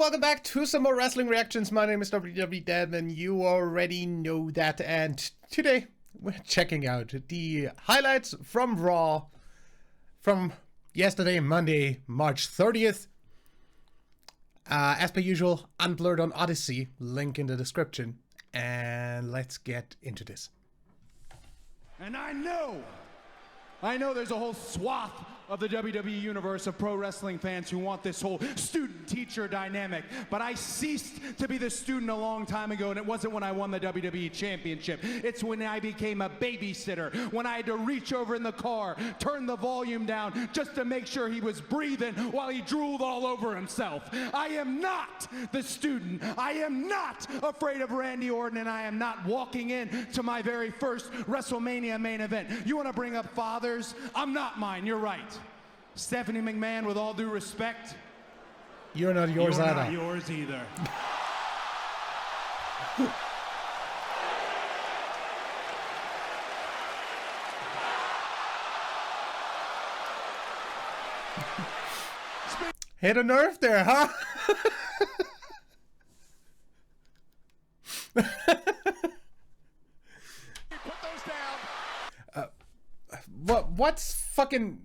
welcome back to some more wrestling reactions. My name is WWE Dev, and you already know that. And today we're checking out the highlights from Raw from yesterday, Monday, March 30th. As per usual, Unblurred on Odysee, link in the description. And let's get into this. And I know there's a whole swath of the WWE universe of pro wrestling fans who want this whole student-teacher dynamic, but I ceased to be the student a long time ago, and it wasn't when I won the WWE Championship. It's when I became a babysitter, when I had to reach over in the car, turn the volume down just to make sure he was breathing while he drooled all over himself. I am not the student. I am not afraid of Randy Orton, and I am not walking in to my very first WrestleMania main event. You want to bring up fathers? I'm not mine. You're right. Stephanie McMahon, with all due respect, you're not yours either. You're not yours either. Hit a nerve there, huh? Put those down. What's fucking...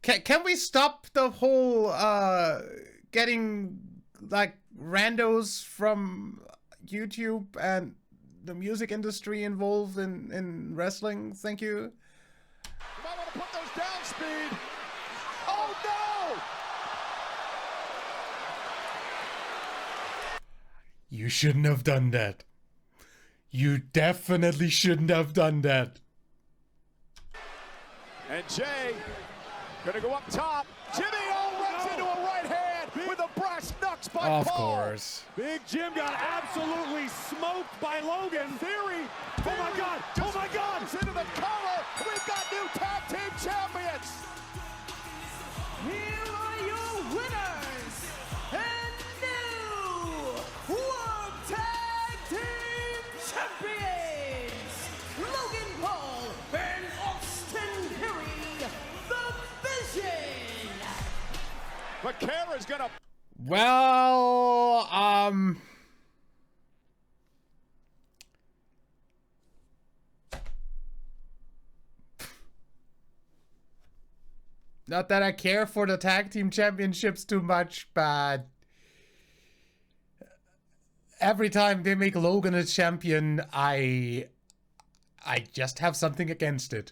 Can we stop the whole getting like randos from YouTube and the music industry involved in wrestling? Thank you. You might want to put those down, Speed. Oh no! You shouldn't have done that. You definitely shouldn't have done that. And Jay gonna go up top. Jimmy runs into a right hand with a brass knucks by Paul. Of course. Big Jim got absolutely smoked by Logan. Theory. Oh my God! Oh my God! Into the collar. We've got new tag team champions. Here are your winners and new World Tag Team Champions, Logan Paul and Austin Theory, the Vision. McCara's gonna. Well, not that I care for the tag team championships too much, but every time they make Logan a champion, I just have something against it.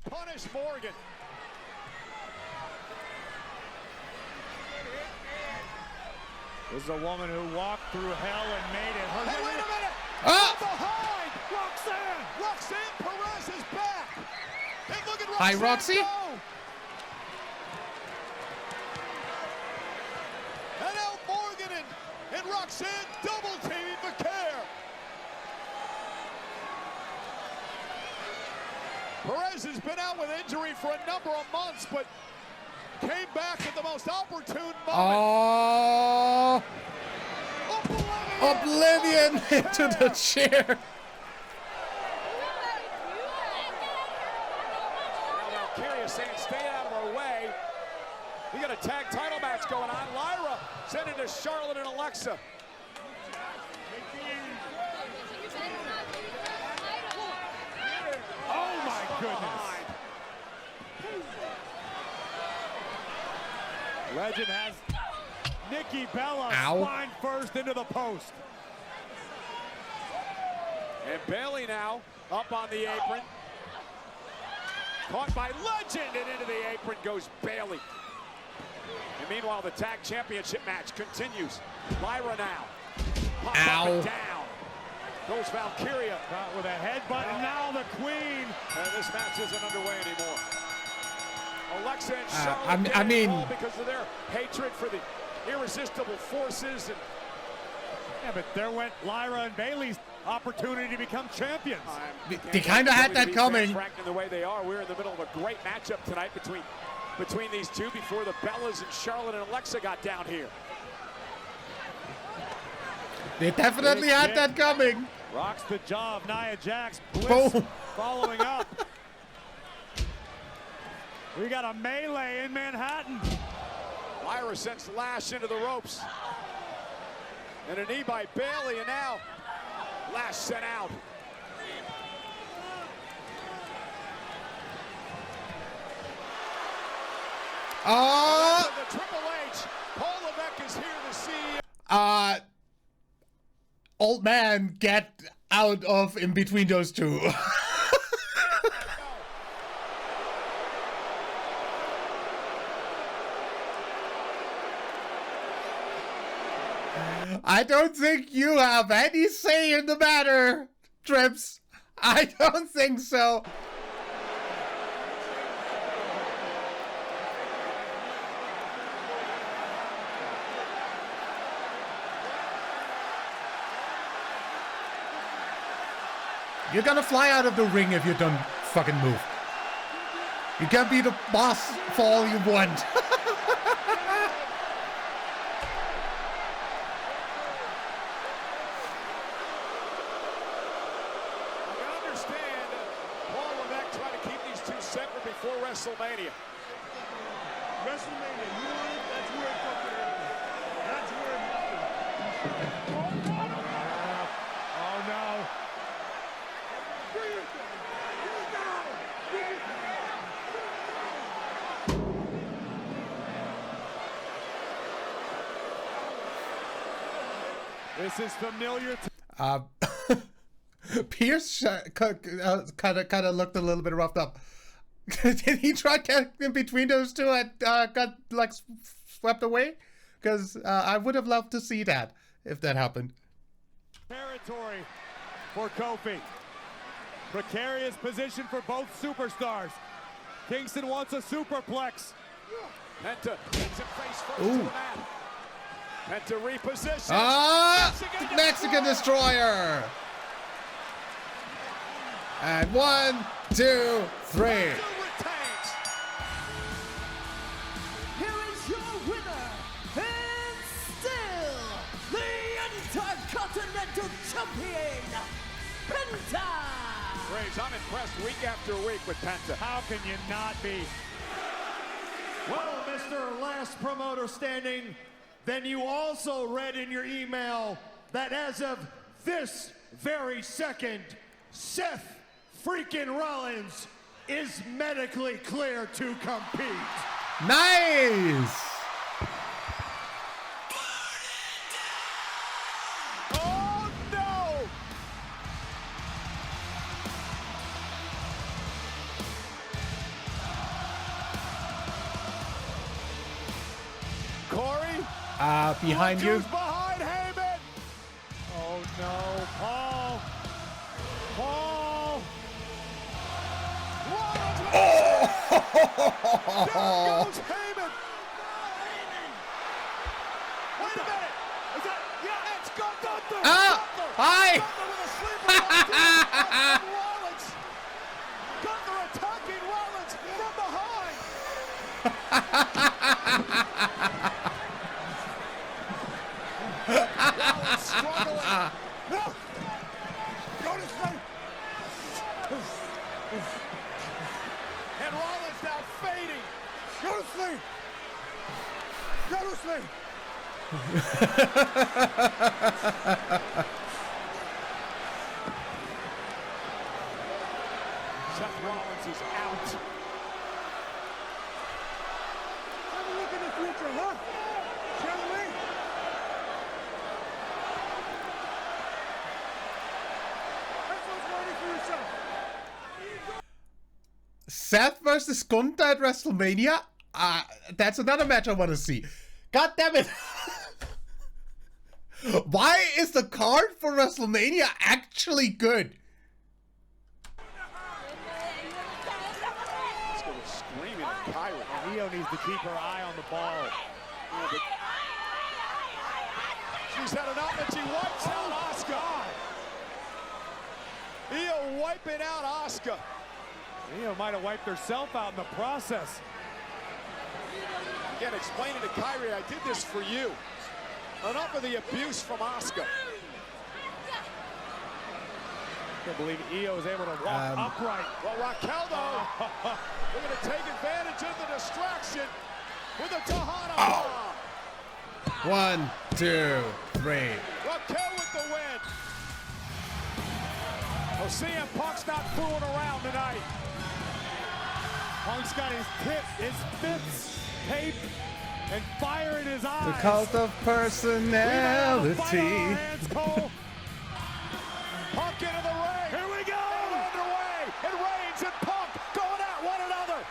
Punish Morgan. This is a woman who walked through hell and made it. Hey, wait a minute! Ah! Behind! Roxanne Perez is back! And look at Roxanne Hi, Roxy. go! And now Morgan and Roxanne double-teaming McCare. Perez has been out with injury for a number of months, but came back at the most opportune moment. Oh, Oblivion into the chair. Now Valkyria saying stay out of our way. We got a tag title match going on. Lyra sent it to Charlotte and Alexa. Oh my goodness! Legend has Nikki Bella spine first into the post. And Bailey now up on the apron. Caught by Legend, and into the apron goes Bailey. And meanwhile, the tag championship match continues. Lyra now. Pops up and down. Goes Valkyria. Caught with a headbutt, and now the Queen. And this match isn't underway anymore. Alexa and Charlotte I mean, because of their hatred for the irresistible forces. And yeah, but there went Lyra and Bailey's opportunity to become champions. They kind of had that coming. The way they are, we're in the middle of a great matchup tonight between these two before the Bellas and Charlotte and Alexa got down here. They definitely had that coming. Rocks the jaw of Nia Jax. Bliss following up. We got a melee in Manhattan. Lyra sends Lash into the ropes. And a knee by Bailey, and now Lash sent out. The Triple H, Paul Levesque is here to see. Old man, get out of in between those two. I don't think you have any say in the matter, Trips. I don't think so. You're gonna fly out of the ring if you don't fucking move. You can be the boss for all you want. I understand Paul Levesque trying to keep these two separate before WrestleMania. WrestleMania, you want it? That's where it fucking is. That's where it happens. Oh no. This is familiar. Pierce kind of looked a little bit roughed up. Did he try to get in between those two and got like swept away? Because I would have loved to see that if that happened. Territory for Kofi. Precarious position for both superstars. Kingston wants a superplex. Penta hits him face first to the mat. Penta repositions. Mexican Destroyer. And 1, 2, 3. Here is your winner, and still the Intercontinental Champion, Penta! Graves, I'm impressed week after week with Penta. How can you not be? Well, Mr. Last Promoter Standing, then you also read in your email that as of this very second, Seth freaking Rollins is medically clear to compete. Nice. Oh no! Corey? Behind you. Who's behind Heyman? Oh no, Paul. Paul. There goes Heyman. Wait a minute. Is that? Yeah, it's Gunther. Hi. Gunther with a sleeper on Rollins. Gunther attacking Rollins from behind. Rollins struggling. No. Go to sleep. And Rollins now fading. Go to sleep. Go to sleep. Seth Rollins is out. Have a look in the future, huh? Shall we? That's what's waiting for yourself. Seth versus Gunther at WrestleMania? That's another match I want to see. God damn it. Why is the card for WrestleMania actually good? Let's go screaming at Kyrie. And Io needs to keep her eye on the ball. Yeah, but she's had enough and she wipes out Asuka. Io wiping out Asuka. Io might have wiped herself out in the process. Again, explaining to Kyrie, I did this for you. Enough of the abuse from Asuka. Can't believe Io is able to walk upright. Well, Raquel, though, we're going to take advantage of submission with a Tejana bomb. 1, 2, 3. Raquel with the win. Oh, CM Punk's not fooling around tonight. Punk's got his fists taped and fire in his eyes. The cult of personality. Cole. Punk into the ring. Here we go. And underway. And Reigns and Punk going at one another.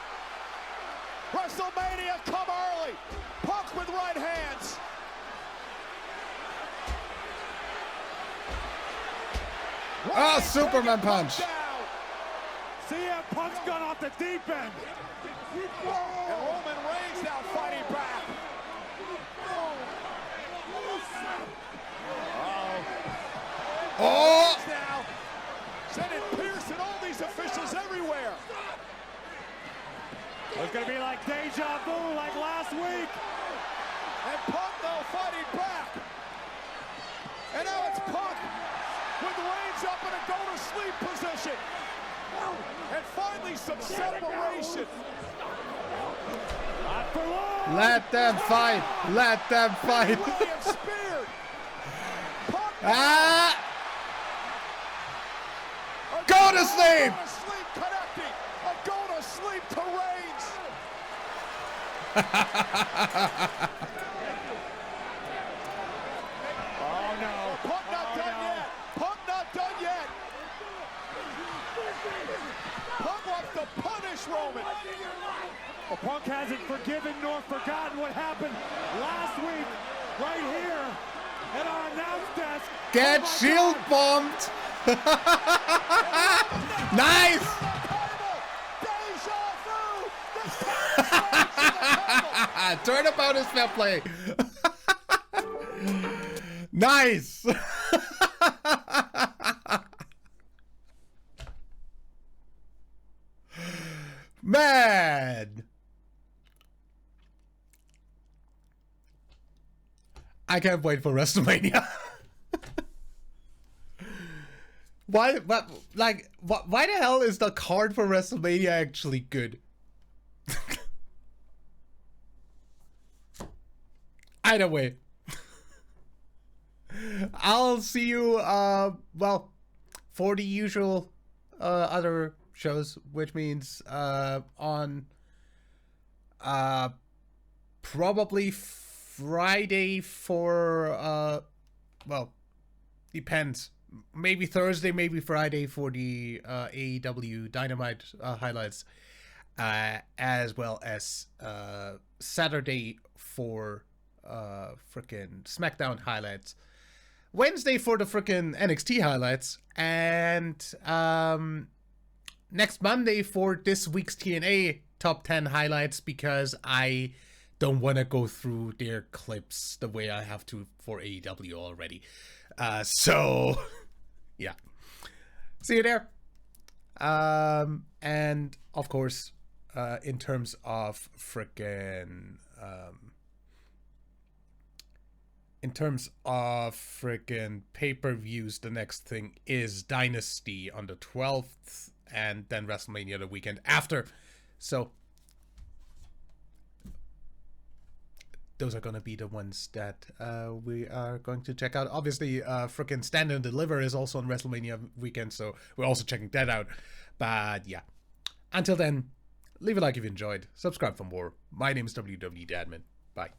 WrestleMania come early. Punk with right hands. Oh, Superman punch. Down. CM Punk's gone off the deep end. And Roman Reigns now fighting back. Oh! Now sending Pierce and all these officials everywhere. It's going to be like deja vu like last week. And Punk though fighting back. And now it's Punk with Reigns up in a go-to-sleep position. And finally some separation. Not for long. Let them fight. Let them fight. Williams speared. Punk Ah! Go to sleep. Go to sleep connecting. A go-to-sleep to Reigns. Oh no. Punk not done yet. Punk not done yet. Punk wants to punish Roman. Well, Punk hasn't forgiven nor forgotten what happened last week right here at our announce desk. Get Oh my shield God. bombed. Nice. Deja vu. The Turnabout is fair play. Nice. Man. I can't wait for WrestleMania. Why the hell is the card for WrestleMania actually good? Either way. I'll see you, well, for the usual other shows, which means on probably Friday for, well, depends. Maybe Thursday, maybe Friday for the AEW Dynamite highlights, as well as Saturday for frickin' SmackDown highlights, Wednesday for the frickin' NXT highlights, and next Monday for this week's TNA top 10 highlights, because I don't want to go through their clips the way I have to for AEW already. So, yeah. See you there. And, of course, in terms of frickin'... in terms of frickin' pay-per-views, the next thing is Dynasty on the 12th, and then WrestleMania the weekend after. So, those are gonna be the ones that we are going to check out. Obviously, frickin' Stand and Deliver is also on WrestleMania weekend, so we're also checking that out. But yeah, until then, leave a like if you enjoyed, subscribe for more. My name is WWE Dadman. Bye.